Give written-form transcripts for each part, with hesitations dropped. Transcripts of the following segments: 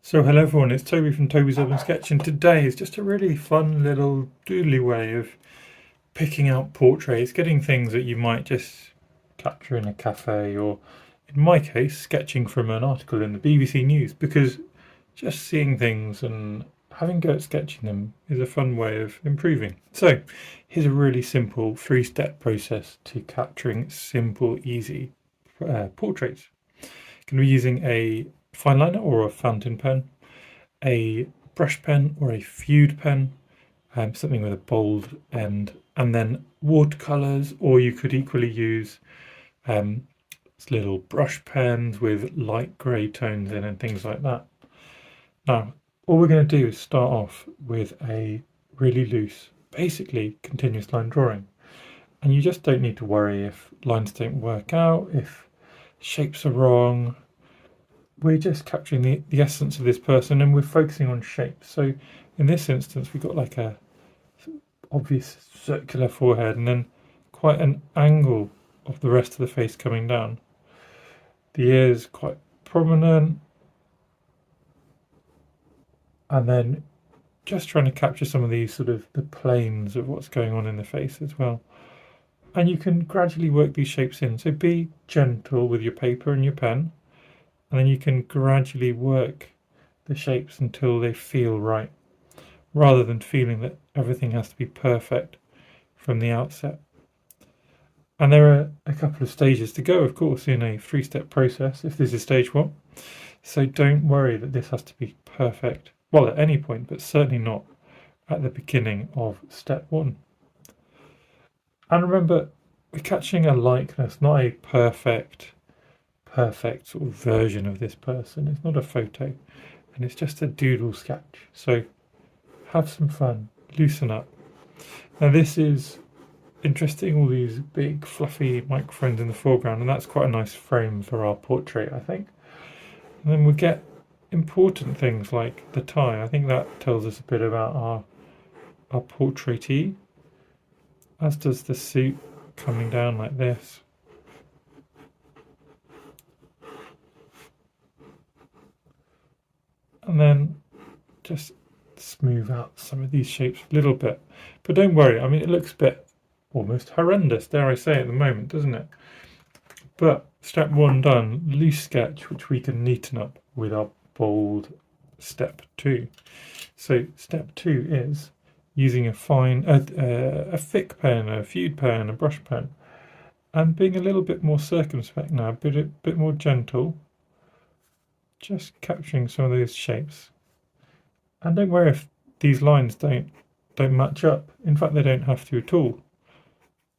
So hello everyone, it's Toby from Toby's Urban Sketch, and today is just a really fun little doodly way of picking out portraits, getting things that you might just capture in a cafe, or in my case, sketching from an article in the BBC News, because just seeing things and having a go at sketching them is a fun way of improving. So here's a really simple 3-step process to capturing simple, easy portraits. Going to be using a fine liner or a fountain pen, a brush pen or a feud pen, something with a bold end, and then watercolors, or you could equally use um, little brush pens with light grey tones in and things like that. Now, all we're going to do is start off with a really loose, basically continuous line drawing. And you just don't need to worry if lines don't work out, if shapes are wrong. We're just capturing the essence of this person, and we're focusing on shapes. So in this instance, we've got like a obvious circular forehead and then quite an angle of the rest of the face coming down. The ears quite prominent, and then just trying to capture some of these sort of the planes of what's going on in the face as well. And you can gradually work these shapes in. So be gentle with your paper and your pen, and then you can gradually work the shapes until they feel right, rather than feeling that everything has to be perfect from the outset. And there are a couple of stages to go, of course, in a 3-step process if this is stage 1. So don't worry that this has to be perfect, well, at any point, but certainly not at the beginning of step 1. And remember, we're catching a likeness, not a perfect sort of version of this person. It's not a photo, and it's just a doodle sketch. So have some fun, loosen up. Now this is interesting, all these big fluffy microphones in the foreground, and that's quite a nice frame for our portrait, I think. And then we get important things like the tie. I think that tells us a bit about our portraitee, as does the suit coming down like this. And then just smooth out some of these shapes a little bit. But don't worry, I mean, it looks a bit almost horrendous, dare I say, at the moment, doesn't it? But step 1 done, loose sketch, which we can neaten up with our bold step 2. So step 2 is using a thick pen, a feud pen, a brush pen, and being a little bit more circumspect now, a bit more gentle, just capturing some of those shapes. And don't worry if these lines don't match up. In fact, they don't have to at all.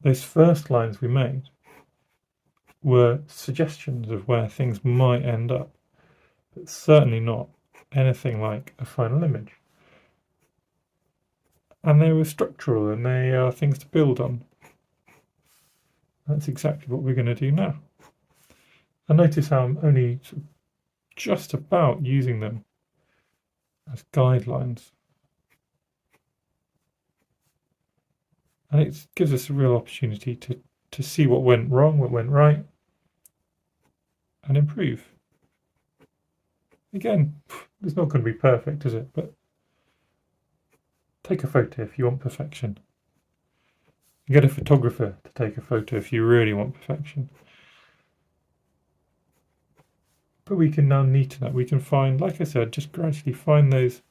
Those first lines we made were suggestions of where things might end up, but certainly not anything like a final image. And they were structural, and they are things to build on. That's exactly what we're going to do now. And notice how I'm only just about using them as guidelines. And it gives us a real opportunity to see what went wrong, what went right, and improve. Again, it's not going to be perfect, is it? But take a photo if you want perfection. You get a photographer to take a photo if you really want perfection. But we can now neaten up. We can find, like I said, just gradually find those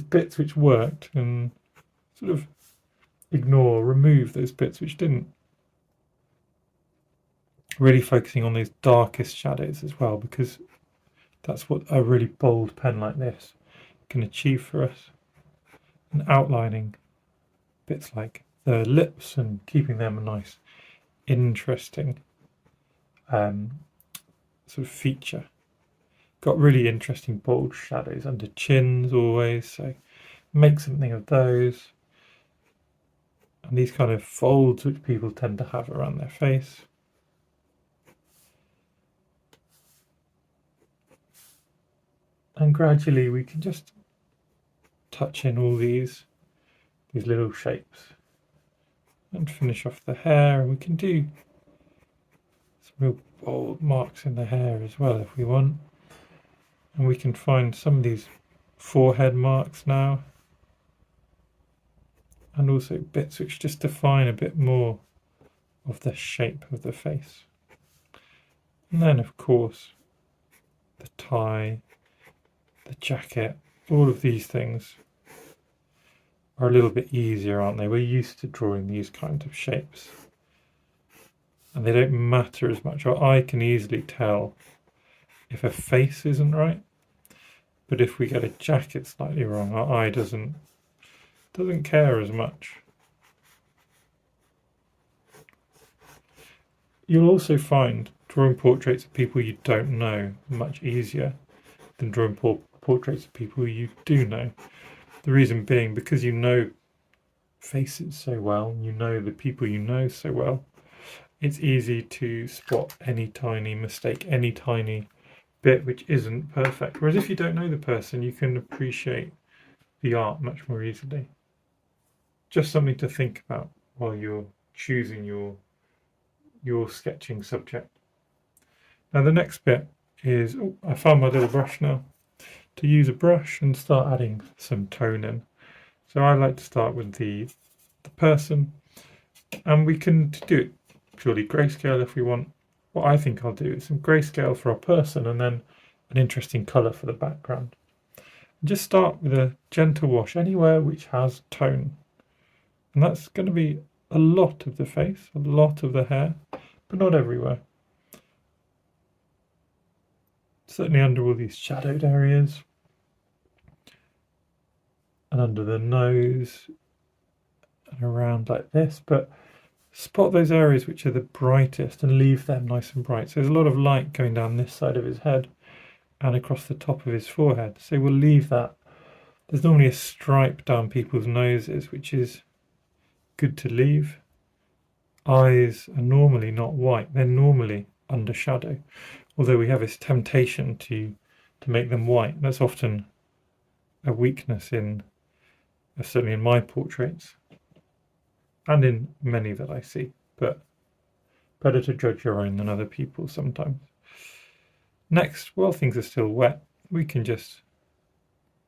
bits which worked and sort of remove those bits which didn't. Really focusing on those darkest shadows as well, because that's what a really bold pen like this can achieve for us. And outlining bits like the lips and keeping them a nice, interesting sort of feature. Got really interesting bold shadows under chins always, so make something of those. And these kind of folds which people tend to have around their face. And gradually we can just touch in all these little shapes and finish off the hair, and we can do some real bold marks in the hair as well if we want. And we can find some of these forehead marks now, and also bits which just define a bit more of the shape of the face. And then of course the tie, the jacket, all of these things are a little bit easier, aren't they? We're used to drawing these kinds of shapes and they don't matter as much. Our eye can easily tell if a face isn't right, but if we get a jacket slightly wrong, our eye doesn't care as much. You'll also find drawing portraits of people you don't know much easier than drawing portraits of people you do know. The reason being because you know faces so well, you know the people you know so well, it's easy to spot any tiny mistake, any tiny bit which isn't perfect. Whereas if you don't know the person, you can appreciate the art much more easily. Just something to think about while you're choosing your sketching subject. Now the next bit is, I found my little brush now, to use a brush and start adding some tone in. So I like to start with the person, and we can do it purely grayscale if we want. What I think I'll do is some grayscale for our person and then an interesting colour for the background. And just start with a gentle wash anywhere which has tone. And that's going to be a lot of the face, a lot of the hair, but not everywhere. Certainly under all these shadowed areas and under the nose and around like this, but spot those areas which are the brightest and leave them nice and bright. So there's a lot of light going down this side of his head and across the top of his forehead. So we'll leave that. There's normally a stripe down people's noses, which is good to leave. Eyes are normally not white, they're normally under shadow, although we have this temptation to make them white. That's often a weakness certainly in my portraits and in many that I see, but better to judge your own than other people's sometimes. Next, while things are still wet, we can just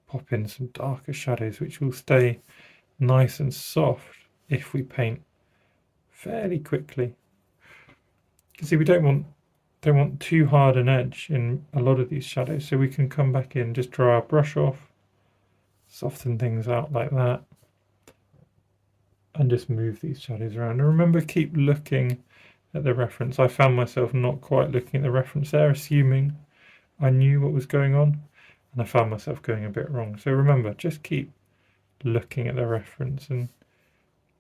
pop in some darker shadows which will stay nice and soft if we paint fairly quickly. You can see we don't want too hard an edge in a lot of these shadows, so we can come back in, just draw our brush off, soften things out like that, and just move these shadows around. And remember, keep looking at the reference. I found myself not quite looking at the reference there, assuming I knew what was going on, and I found myself going a bit wrong. So remember, just keep looking at the reference and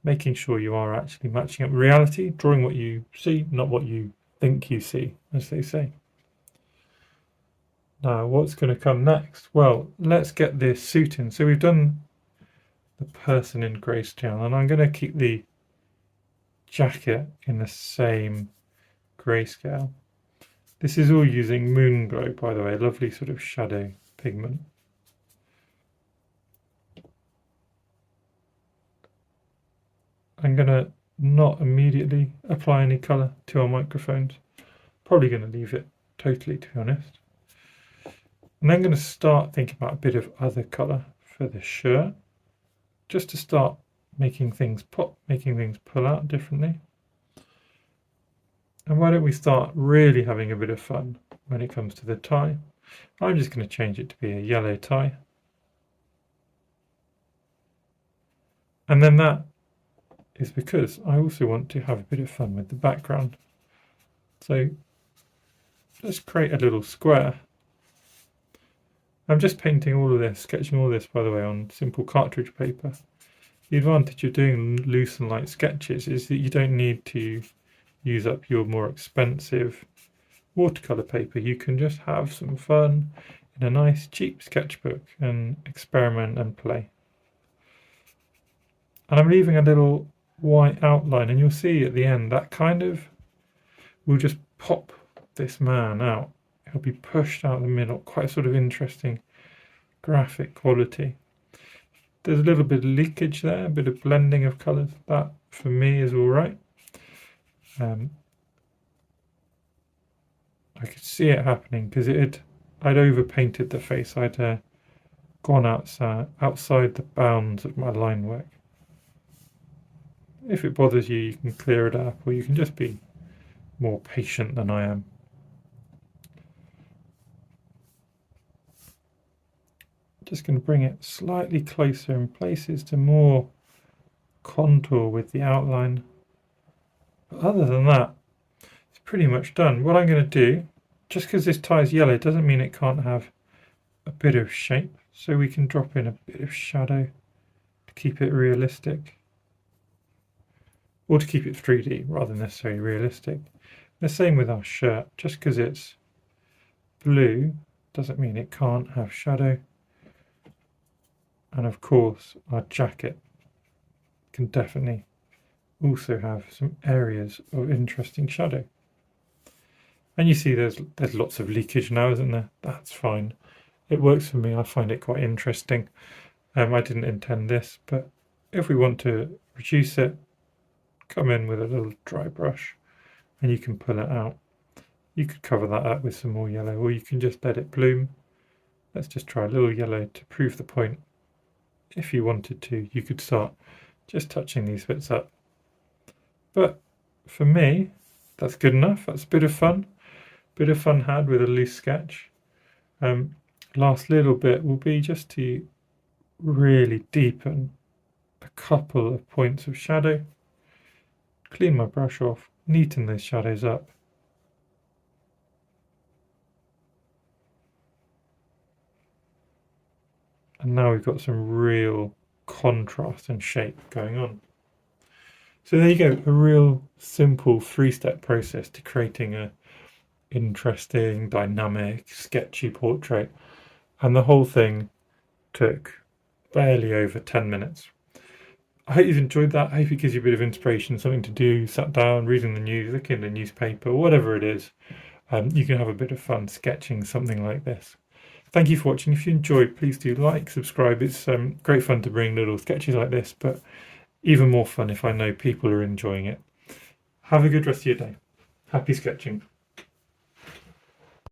making sure you are actually matching up reality, drawing what you see, not what you think you see, as they say. Now, what's going to come next? Well, let's get this suit in. So we've done the person in grayscale, and I'm going to keep the jacket in the same grayscale. This is all using Moon Glow, by the way, lovely sort of shadow pigment. I'm going to not immediately apply any colour to our microphones. Probably going to leave it totally, to be honest. And then I'm going to start thinking about a bit of other colour for the shirt, just to start making things pop, making things pull out differently. And why don't we start really having a bit of fun when it comes to the tie? I'm just going to change it to be a yellow tie. And then that is because I also want to have a bit of fun with the background. So let's create a little square. I'm just painting all of this, sketching all this, by the way, on simple cartridge paper. The advantage of doing loose and light sketches is that you don't need to use up your more expensive watercolor paper. You can just have some fun in a nice cheap sketchbook and experiment and play. And I'm leaving a little white outline, and you'll see at the end that kind of will just pop this man out. He'll be pushed out the middle, quite sort of interesting graphic quality. There's a little bit of leakage there, a bit of blending of colours. That for me is all right. I could see it happening because it had I'd overpainted the face. I'd gone outside the bounds of my line work. If it bothers you, you can clear it up, or you can just be more patient than I am. Just going to bring it slightly closer in places to more contour with the outline. But other than that, it's pretty much done. What I'm going to do, just because this tie is yellow, doesn't mean it can't have a bit of shape. So we can drop in a bit of shadow to keep it realistic. Or to keep it 3D rather than necessarily realistic. The same with our shirt. Just because it's blue doesn't mean it can't have shadow. And of course, our jacket can definitely also have some areas of interesting shadow. And you see there's lots of leakage now, isn't there? That's fine. It works for me. I find it quite interesting. I didn't intend this, but if we want to reduce it, come in with a little dry brush and you can pull it out. You could cover that up with some more yellow, or you can just let it bloom. Let's just try a little yellow to prove the point. If you wanted to, you could start just touching these bits up. But for me, that's good enough. That's a bit of fun. Bit of fun had with a loose sketch. Last little bit will be just to really deepen a couple of points of shadow. Clean my brush off, neaten those shadows up. And now we've got some real contrast and shape going on. So there you go, a real simple 3-step process to creating a interesting, dynamic, sketchy portrait. And the whole thing took barely over 10 minutes. I hope you've enjoyed that. I hope it gives you a bit of inspiration, something to do, sat down, reading the news, looking at the newspaper, whatever it is. You can have a bit of fun sketching something like this. Thank you for watching. If you enjoyed, please do like, subscribe. It's great fun to bring little sketches like this, but even more fun if I know people are enjoying it. Have a good rest of your day. Happy sketching.